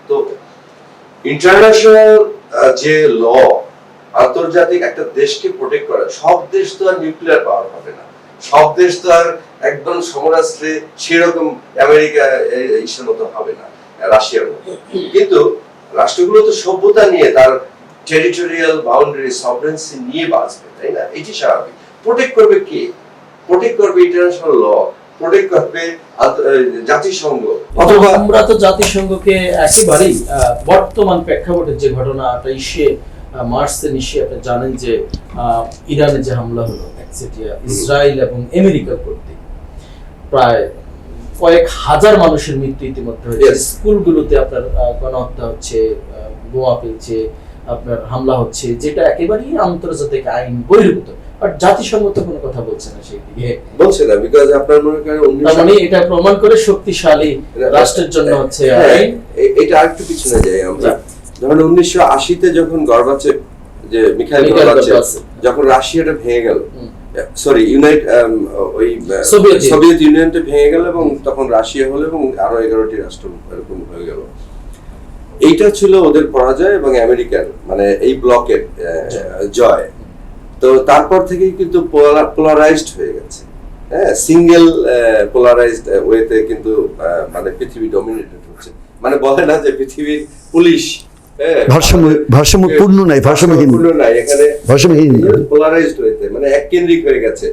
তো ইন্টারন্যাশনাল যে ল, আন্তর্জাতিক একটা দেশকে প্রোটেক্ট করা, সব দেশ তো আর নিউক্লিয়ার পাওয়ার হবে না, সব দেশ তো আর একদম সমরাস্ত্রে সেরকম আমেরিকা ইসের মতো হবে না, রাশিয়ার মতো। কিন্তু রাষ্ট্রগুলো তো সভ্যতা নিয়ে, তার টেরিটোরিয়াল বাউন্ডারি, সভরেন্সি নিয়ে বাঁচবে, তাই না? এটি স্বাভাবিক। প্রোটেক্ট করবে কে? প্রোটেক্ট করবে ইন্টারন্যাশনাল ল, প্রোটেক্ট করবে জাতিসংঘ। অথবা আমরা তো জাতিসংঘকে একেবারেই বর্তমান প্রেক্ষাপটে যে ঘটনা 28 মার্চে নিশ্চয়ই আপনি জানেন যে ইরানে যে হামলা হলো একচেটিয়া ইসরায়েল এবং আমেরিকা কর্তৃক, প্রায় কয়েক হাজার মানুষের মৃত্যু ইতিমধ্যে হয়েছে। স্কুলগুলোতে আপনার গণহত্যা হচ্ছে, বোমা ফেলছে, আপনার হামলা হচ্ছে, যেটা একেবারেই আন্তর্জাতিক আইন বহির্ভূত। আর জাতিসংঘ তো কোনো কথা বলছে না, সেই দিকে বলছে না, বিকজ আপনার মনে করেন মানে এটা প্রমাণ করে শক্তিশালী রাষ্ট্রের জন্য হচ্ছে। এটা আরেকটু পিছনে যাই আমরা, ধরেন 1980-তে যখন গর্বাচেভ, যে মিখাইল গর্বাচেভ যখন রাশিয়াটা ভেঙে গেল, সরি সোভিয়েত ইউনিয়নটা ভেঙে গেল এবং তখন রাশিয়া হলো এবং আরো 11টি রাষ্ট্র এরকম হয়ে গেল। এইটা ছিল ওদের পরাজয় এবং আমেরিকার মানে এই ব্লকের জয়। তো তারপর থেকেই কিন্তু পোলারাইজড হয়ে গেছে, হ্যাঁ, সিঙ্গেল পোলারাইজড ওয়েতে কিন্তু মানে পৃথিবী ডমিনেটেড হচ্ছে। মানে বলে না যে পৃথিবীর পুলিশ ভারসাম্যপূর্ণ নাই, ভারসাম্যহীন, এখানে ভারসাম্যহীন, পোলারাইজড ওয়েতে মানে এককেন্দ্রিক হয়ে গেছে।